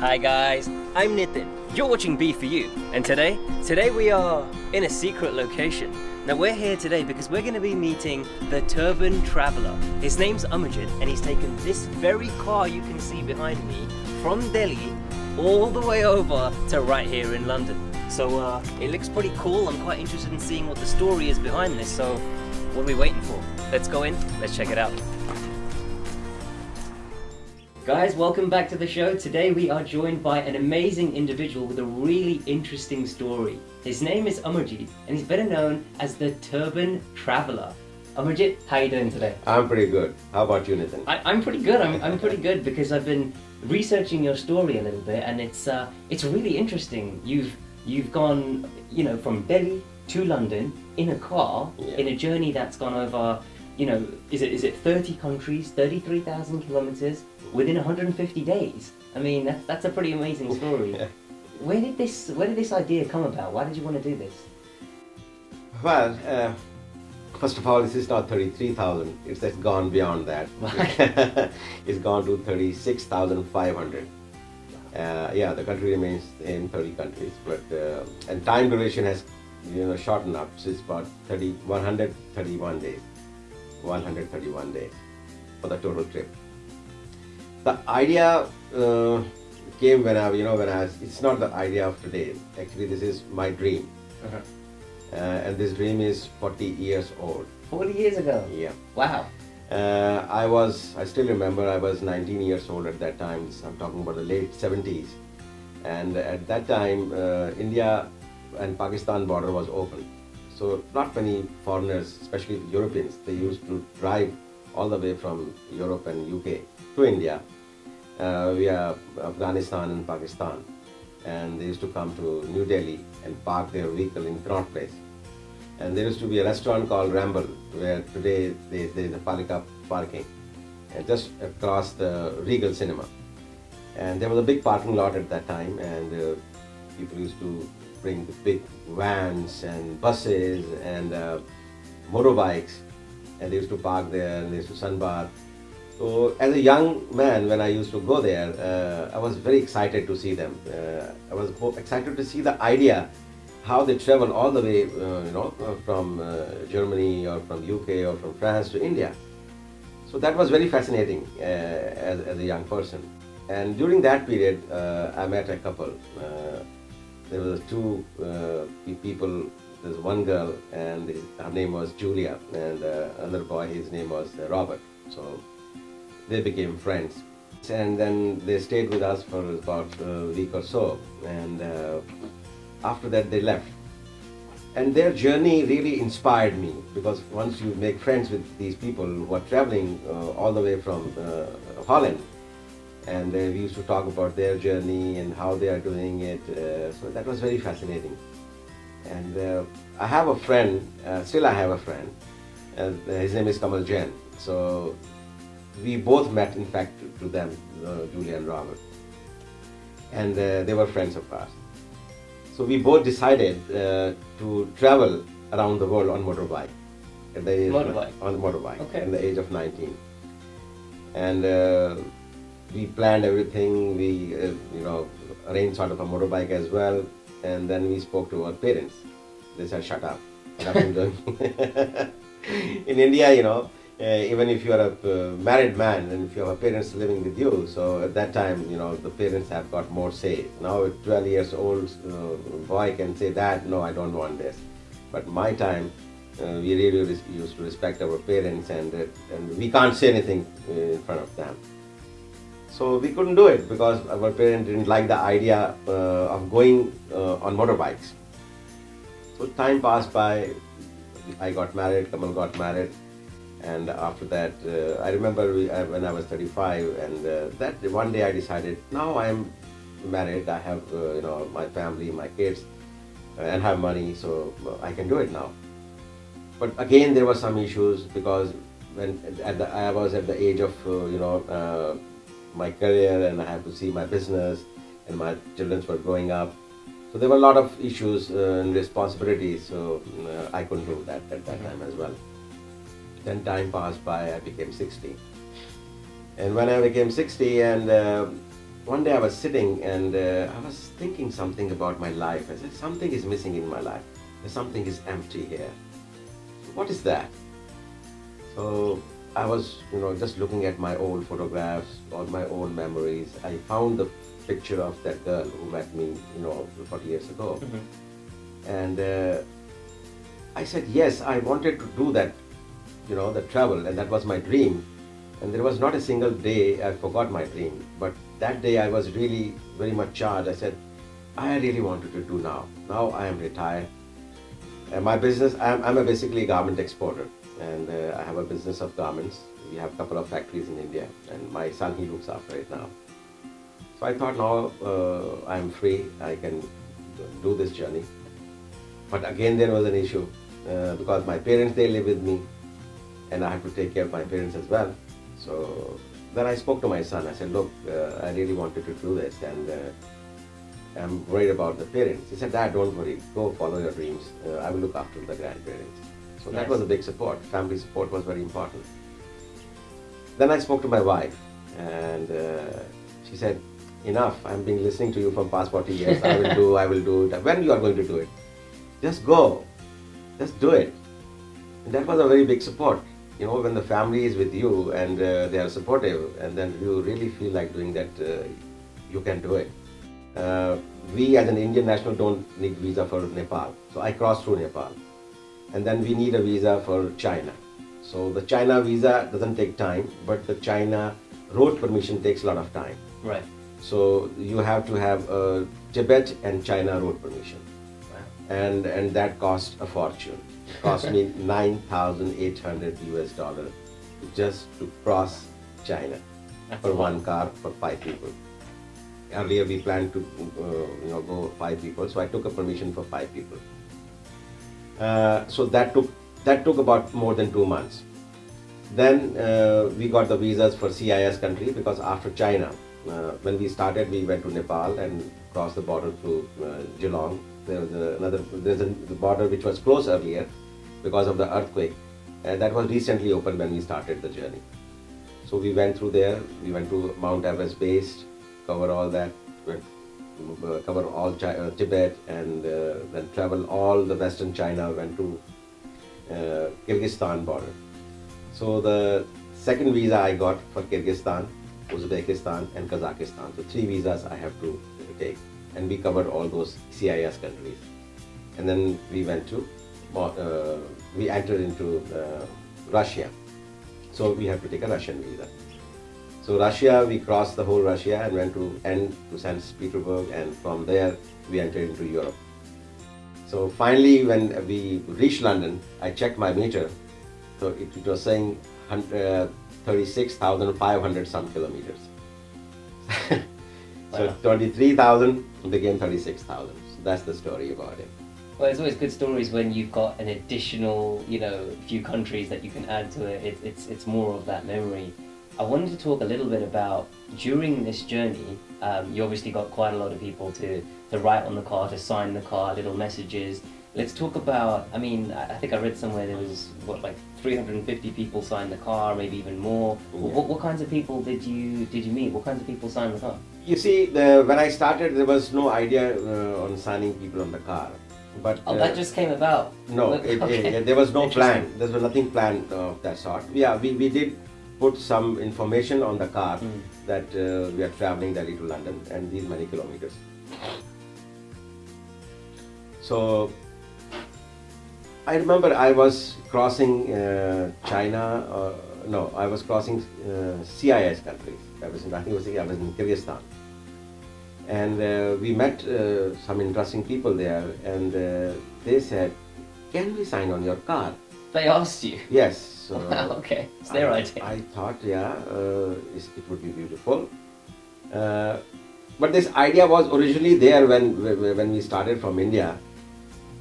Hi guys, I'm Nitin. You're watching B for You, and today we are in a secret location. Now we're here today because we're going to be meeting the Turban Traveller. His name's Amajid, and he's taken this very car you can see behind me from Delhi all the way over to right here in London. So it looks pretty cool. I'm quite interested in seeing what the story is behind this. So what are we waiting for? Let's go in, let's check it out. Guys, welcome back to the show. Today we are joined by an amazing individual with a really interesting story. His name is Amajid, and he's better known as the Turban Traveller. Amajid, how are you doing today? I'm pretty good. How about you, Nitin? I'm pretty good. I'm pretty good because I've been researching your story a little bit, and it's really interesting. You've gone, you know, from Delhi to London in a car, in a journey that's gone over, you know, is it 30 countries, 33,000 kilometers within 150 days? I mean, that's a pretty amazing story. Yeah. Where did this idea come about? Why did you want to do this? Well, first of all, this is not 33,000. It's gone beyond that. It's gone to 36,500. Yeah, the country remains in 30 countries, but and time duration has, you know, shortened up. So it's about 131 days. 131 days for the total trip. The idea came when it's not the idea of today. Actually, this is my dream. And this dream is 40 years old. 40 years ago? Yeah. Wow. I still remember I was 19 years old at that time. I'm talking about the late 70s. And at that time, India and Pakistan border was open. So not many foreigners, especially Europeans, they used to drive all the way from Europe and UK to India via Afghanistan and Pakistan. And they used to come to New Delhi and park their vehicle in Connaught Place. And there used to be a restaurant called Ramble, where today there is a Palika parking, and just across the Regal Cinema. And there was a big parking lot at that time, and people used to bring the big vans and buses and motorbikes, and they used to park there and they used to sunbath. So as a young man, when I used to go there, I was very excited to see them. I was excited to see the idea how they travel all the way, from Germany or from UK or from France to India. So that was very fascinating as a young person. And during that period, I met a couple. There were two people. There's one girl, and her name was Julia, and another boy, his name was Robert. So they became friends, and then they stayed with us for about a week or so, and after that they left. And their journey really inspired me, because once you make friends with these people who are traveling all the way from Holland, and we used to talk about their journey and how they are doing it, so that was very fascinating. And I have a friend, still I have a friend, his name is Kamal Jain. So we both met, in fact, to them, Julia and Robert, and they were friends of ours. So we both decided to travel around the world on motorbike. At the age on the motorbike, okay, at the age of 19. And we planned everything. We, arranged sort of a motorbike as well. And then we spoke to our parents. They said, "Shut up, what are you doing?" In India, even if you are a married man and if you have parents living with you, so at that time, the parents have got more say. Now a 12 years old boy can say that, "No, I don't want this." But my time, we really used to respect our parents, and we can't say anything in front of them. So we couldn't do it because our parents didn't like the idea of going on motorbikes. So time passed by, I got married, Kamal got married. And after that, I remember when I was 35, and that one day I decided, now I am married, I have my family, my kids, and have money, so I can do it now. But again, there were some issues, because when I was at the age of my career, and I had to see my business, and my children were growing up. So there were a lot of issues and responsibilities, so I couldn't do that at that time as well. Then time passed by, I became 60. And when I became 60, and one day I was sitting and I was thinking something about my life. I said, something is missing in my life. Something is empty here. What is that? So I was, just looking at my old photographs, all my old memories. I found the picture of that girl who met me, 40 years ago. And I said, yes, I wanted to do that, the travel, and that was my dream. And there was not a single day I forgot my dream. But that day I was really very much charged. I said, I really wanted to do now. Now I am retired. My business, I'm basically a garment exporter, and I have a business of garments. We have a couple of factories in India, and my son, he looks after it now. So I thought, now I'm free, I can do this journey. But again, there was an issue because my parents, they live with me, and I have to take care of my parents as well. So then I spoke to my son. I said, look, I really wanted to do this, and I'm worried about the parents. He said, Dad, don't worry, go follow your dreams. I will look after the grandparents. So that was a big support. Family support was very important. Then I spoke to my wife, and she said, enough, I've been listening to you for past 40 years. I will do it. When you are going to do it? Just go, just do it. And that was a very big support. When the family is with you and they are supportive, and then you really feel like doing that, you can do it. We as an Indian national don't need visa for Nepal. So I crossed through Nepal. And then we need a visa for China. So the China visa doesn't take time, but the China road permission takes a lot of time. Right. So you have to have a Tibet and China road permission. Wow. And that cost a fortune. It cost me $9,800 just to cross China. That's for one car for 5 people. Earlier we planned to go 5 people, so I took a permission for 5 people. So that took about more than 2 months. Then we got the visas for CIS country, because after China, when we started, we went to Nepal and crossed the border through Geelong. There's a border which was closed earlier because of the earthquake, and that was recently opened when we started the journey. So we went through there. We went to Mount Everest base, cover all that, cover all Tibet, and then travel all the western China, went to Kyrgyzstan border. So the second visa I got for Kyrgyzstan, Uzbekistan and Kazakhstan. So 3 visas I have to take, and we covered all those CIS countries. And then we went to, we entered into Russia. So we have to take a Russian visa. So Russia, we crossed the whole Russia and went to St. Petersburg, and from there we entered into Europe. So finally, when we reached London, I checked my meter. So it was saying 36,500 some kilometers. So wow. 23,000 became 36,000. So that's the story about it. Well, it's always good stories when you've got an additional, few countries that you can add to it. It's more of that memory. I wanted to talk a little bit about, during this journey, you obviously got quite a lot of people to write on the car, to sign the car, little messages. Let's talk about, I think I read somewhere there was, 350 people signed the car, maybe even more. Yeah. What kinds of people did you meet? What kinds of people signed the car? You see, when I started, there was no idea on signing people on the car. But that just came about? No, okay. There was no plan. There was nothing planned of that sort. Yeah, we did put some information on the car that we are traveling Delhi to London and these many kilometers. So I remember I was crossing China. I was crossing CIS countries. I was in Kyrgyzstan, and we met some interesting people there, and they said, "Can we sign on your car?" They asked you? Yes. So okay, it's their idea. I thought, yeah, it would be beautiful. But this idea was originally there when we started from India.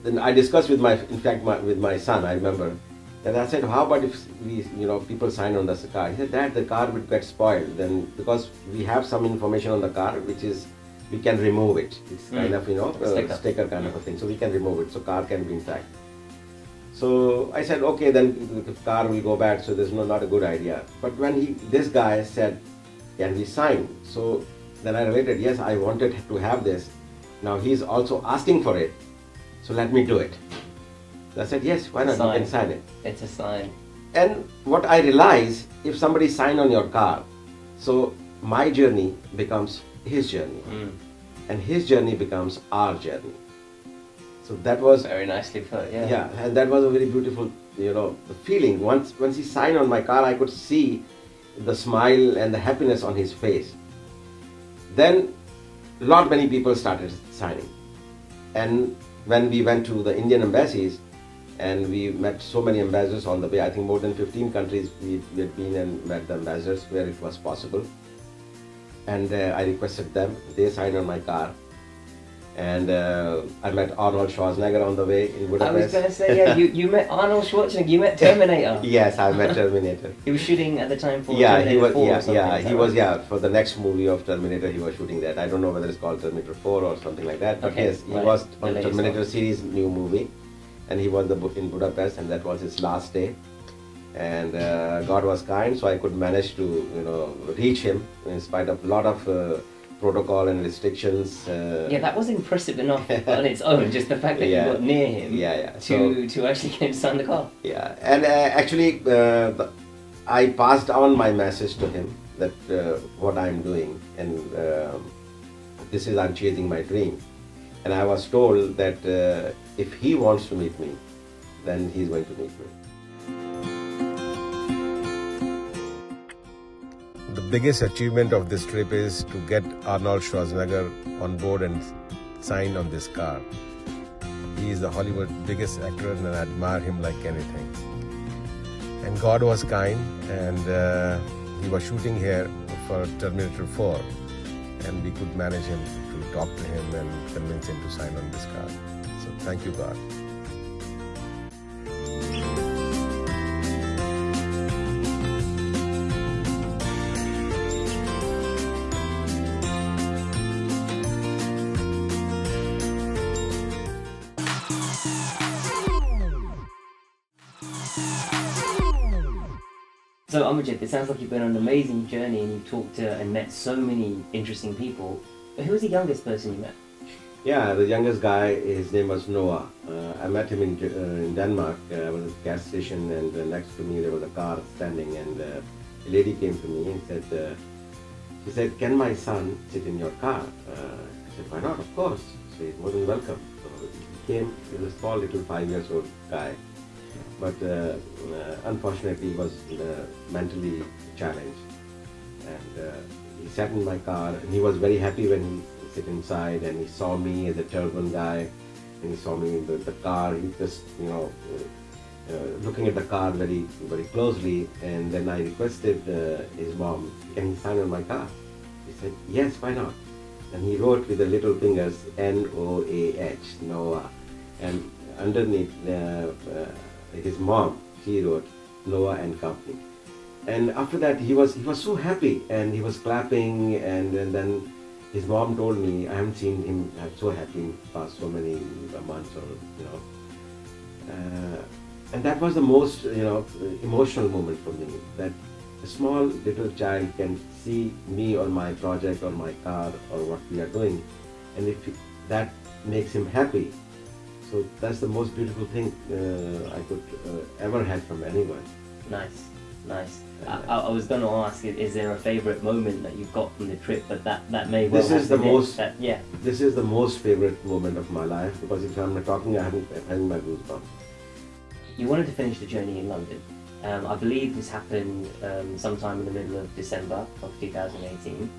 Then I discussed with with my son, I remember, and I said, how about if we, people sign on the car? He said, Dad, the car would get spoiled. Then because we have some information on the car, which is, we can remove it. It's kind of, sticker kind of a thing. So we can remove it. So car can be intact. So I said, okay, then the car will go bad. So there's not a good idea. But when this guy said, can we sign? So then I related, yes, I wanted to have this. Now he's also asking for it, so let me do it. So I said, yes, why not? You can sign it. It's a sign. And what I realized, if somebody signed on your car, so my journey becomes his journey, and his journey becomes our journey. So that was very nicely put. Yeah. Yeah, and that was a very beautiful, the feeling. Once he signed on my car, I could see the smile and the happiness on his face. Then, many people started signing, and when we went to the Indian embassies, and we met so many ambassadors on the way. I think more than 15 countries we had been and met the ambassadors where it was possible. And I requested them, they signed on my car. And I met Arnold Schwarzenegger on the way in Budapest. I was going to say, yeah, you met Arnold Schwarzenegger, you met Terminator. Yes, I met Terminator. He was shooting at the time for Terminator 4 or something. For the next movie of Terminator, he was shooting that. I don't know whether it's called Terminator 4 or something like that, but yes, he was on Terminator series new movie, and he was in Budapest, and that was his last day. And God was kind, so I could manage to, reach him in spite of a lot of protocol and restrictions. Yeah, that was impressive enough on its own, just the fact that you got near him to actually get him to sign the car. Yeah, and actually I passed on my message to him that what I'm doing, and this is I'm chasing my dream. And I was told that if he wants to meet me, then he's going to meet me. The biggest achievement of this trip is to get Arnold Schwarzenegger on board and sign on this car. He is the Hollywood biggest actor, and I admire him like anything. And God was kind, and he was shooting here for Terminator 4, and we could manage him to talk to him and convince him to sign on this car. So thank you, God. So Amajit, it sounds like you've been on an amazing journey and you've talked to and met so many interesting people. But who was the youngest person you met? Yeah, the youngest guy, his name was Noah. I met him in Denmark. I was at the gas station, and next to me there was a car standing, and a lady came to me and said, she said, "Can my son sit in your car?" I said, "Why not? Of course." So he's more than welcome. So he came. He was a small little 5-year-old guy. But unfortunately, he was mentally challenged, and he sat in my car, and he was very happy when he sit inside, and he saw me as a turban guy, and he saw me in the car. He just, looking at the car very, very closely, and then I requested his mom, "Can he sign on my car?" He said, "Yes, why not?" And he wrote with the little fingers, N-O-A-H, Noah, and underneath his mom, she wrote Noah and Company. And after that, he was so happy, and he was clapping, and then his mom told me, I haven't seen him so happy in the past so many months, or and that was the most emotional moment for me, that a small little child can see me or my project or my car or what we are doing, and if that makes him happy. So that's the most beautiful thing I could ever have from anyone. Nice, nice. I was going to ask, is there a favourite moment that you've got from the trip? But that may well. This is the most. This is the most favourite moment of my life, because if I'm not talking, I'm having my goosebumps. You wanted to finish the journey in London. I believe this happened sometime in the middle of December of 2018.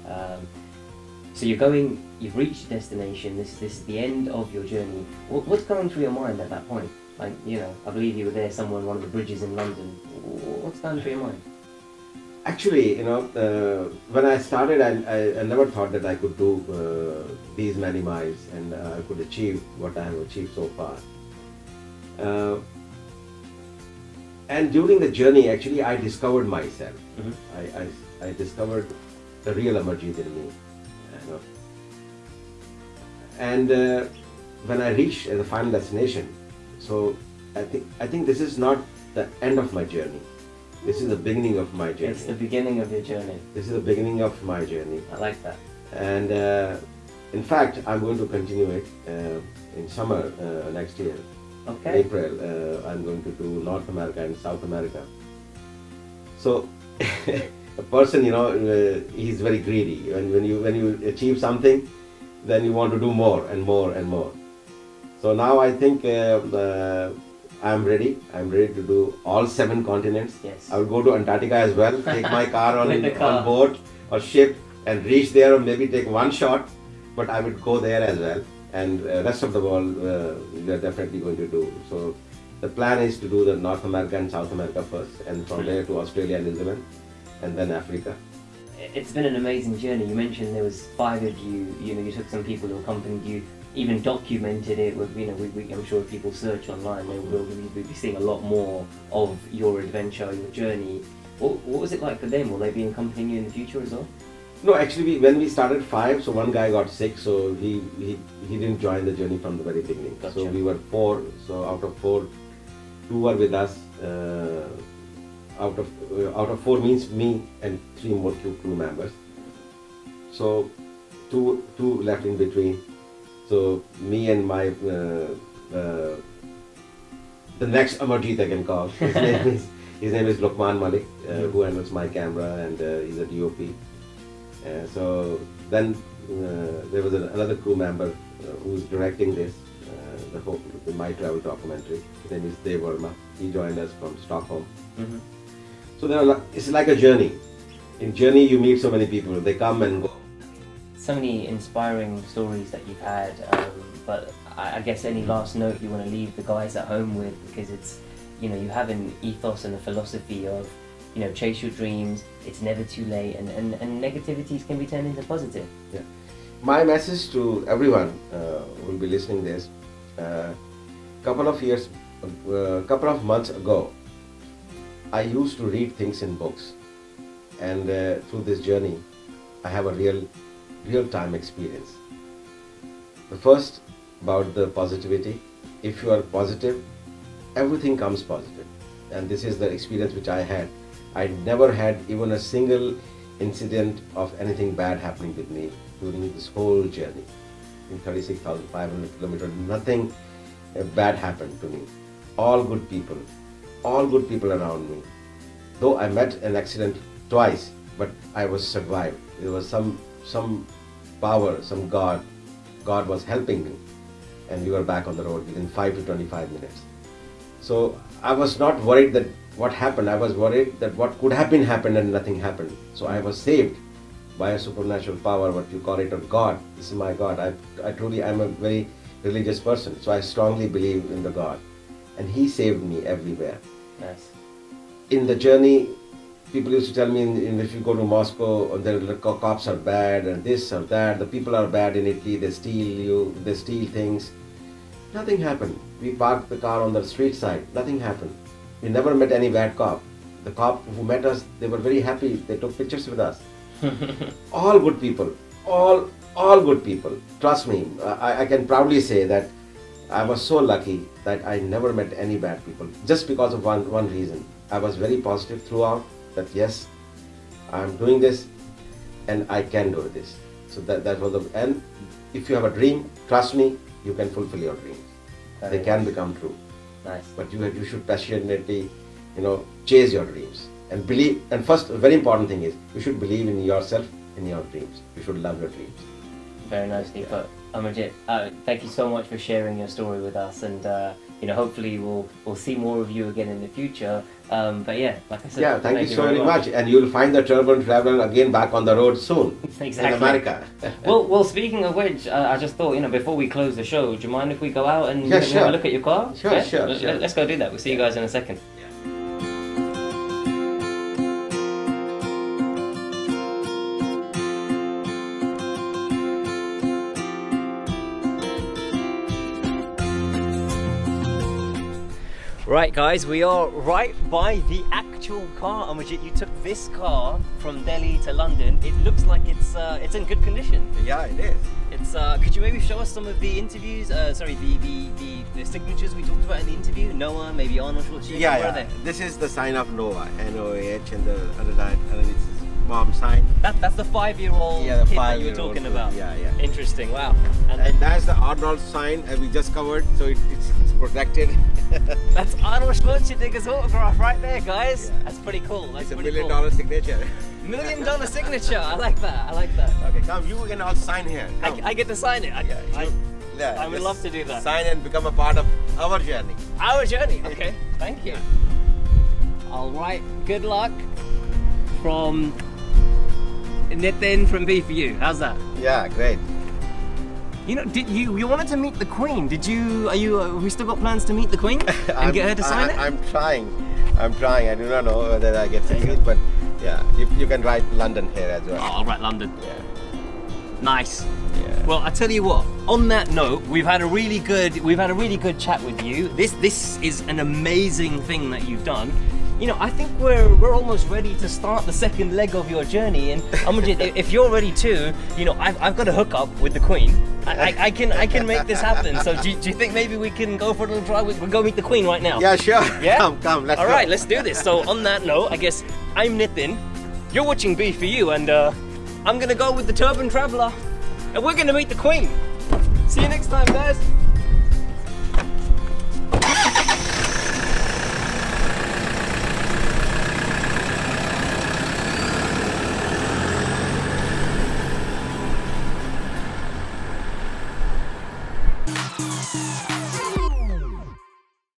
So you've reached your destination, this is the end of your journey. What's going through your mind at that point? Like, I believe you were there somewhere on one of the bridges in London. What's going through your mind? Actually, when I started, I never thought that I could do these many miles, and I could achieve what I have achieved so far. And during the journey, actually, I discovered myself. I discovered the real Amarjeet in me. And when I reached the final destination, so I think this is not the end of my journey. This is the beginning of my journey. It's the beginning of your journey. This is the beginning of my journey. I like that. And in fact, I'm going to continue it in summer next year. Okay. April, I'm going to do North America and South America. So, a person, he's very greedy. When you achieve something, then you want to do more and more and more. So now I think I'm ready. I'm ready to do all 7 continents. Yes. I will go to Antarctica as well. Take my car on car. board or ship and reach there, or maybe take one shot. But I would go there as well. And rest of the world we are definitely going to do. So the plan is to do the North America and South America first, and from there to Australia and New Zealand, and then Africa. It's been an amazing journey. You mentioned there was 5 of you. You took some people who accompanied you, even documented it. With I'm sure if people search online, they will be seeing a lot more of your adventure, your journey. What was it like for them? Will they be accompanying you in the future as well? No, actually, when we started 5, so one guy got sick, so he didn't join the journey from the very beginning. Gotcha. So we were 4. So out of 4, 2 were with us. Out of 4 means me and 3 more crew members. So two left in between. So me and my the next Amarjeet I can call. His name is Lokman Malik, who handles my camera, and he's a DOP. So then there was another crew member who's directing this, the My Travel documentary. His name is Dev Verma. He joined us from Stockholm. Mm-hmm. So it's like a journey. In journey you meet so many people. They come and go. So many inspiring stories that you've had, but I guess any last note you want to leave the guys at home with, because it's, you have an ethos and a philosophy of, chase your dreams, it's never too late, and negativities can be turned into positive. Yeah. My message to everyone who will be listening this, couple of months ago, I used to read things in books, and through this journey, I have a real-time experience. The first, about the positivity. If you are positive, everything comes positive, and this is the experience which I had. I never had even a single incident of anything bad happening with me during this whole journey. In 36,500 kilometers, nothing bad happened to me. All good people around me. Though I met an accident twice, but I was survived. There was some power, some God was helping me, and we were back on the road within 5 to 25 minutes. So I was not worried that what happened. I was worried that what could have been happened and nothing happened. So I was saved by a supernatural power, what you call it, or God. This is my God. I truly am a very religious person, so I strongly believe in the God, and He saved me everywhere. Nice. In the journey, people used to tell me, if you go to Moscow, the cops are bad and this or that, the people are bad in Italy, they steal things. Nothing happened. We parked the car on the street side, nothing happened. We never met any bad cop. The cop who met us, they were very happy, they took pictures with us. All good people, all good people. Trust me, I can proudly say that I was so lucky that I never met any bad people, just because of one reason. I was very positive throughout, that yes, I'm doing this and I can do this. So that was and if you have a dream, trust me, you can fulfill your dreams. They can become true. Nice. But you should passionately, chase your dreams and believe. And first, a very important thing is, you should believe in yourself, in your dreams. You should love your dreams. Very nicely put. Amarjeet, thank you so much for sharing your story with us, and hopefully we'll see more of you again in the future. But yeah, like I said, yeah, thank you so very much. And you'll find the Turban Traveller again back on the road soon. Exactly. In America. well, speaking of which, I just thought, before we close the show, do you mind if we go out and have a look at your car? Sure, yeah? sure. Let's go do that. We'll see you guys in a second. Right guys, we are right by the actual car. Amarjeet, you took this car from Delhi to London. It looks like it's in good condition. Yeah, it is. It's could you maybe show us some of the interviews? Sorry, the signatures we talked about in the interview? Noah, maybe Arnold Schwarzenegger. Yeah. This is the sign of Noah, N-O-A-H, and the other line, and it's mom sign. That's the 5-year-old Yeah, the kid that you were 5-year-old talking kid. about. Yeah, yeah. Interesting. Wow. And that's the Arnold sign we just covered, so it's protected. That's Arnold Schwarzenegger's autograph right there, guys. Yeah. That's pretty cool. That's It's a $1 pretty million cool. signature. $1 million signature. I like that. I like that. Okay, come. You can all sign here. Come. I get to sign it. Yeah, I would just love to do that. Sign and become a part of our journey. Our journey. Okay. Thank you. All right. Good luck from Nitin from B for you. How's that? Yeah, great. You know, did you wanted to meet the Queen? Did you? Have we still got plans to meet the Queen and get her to sign it? I'm trying. I do not know whether I get to meet, but yeah, you can write London here as well. Oh, I'll write London. Yeah. Nice. Yeah. Well, I tell you what. On that note, we've had a really good chat with you. This is an amazing thing that you've done. You know, I think we're almost ready to start the second leg of your journey. And Amajit, if you're ready too, you know, I've got to hook up with the Queen. I can make this happen. So do you think maybe we can go for a little drive? We'll go meet the Queen right now. Yeah, sure. Yeah. Come. Let's go. All right, let's do this. So on that note, I guess I'm Nitin. You're watching B for you, and I'm gonna go with the Turban Traveller, and we're gonna meet the Queen. See you next time, guys.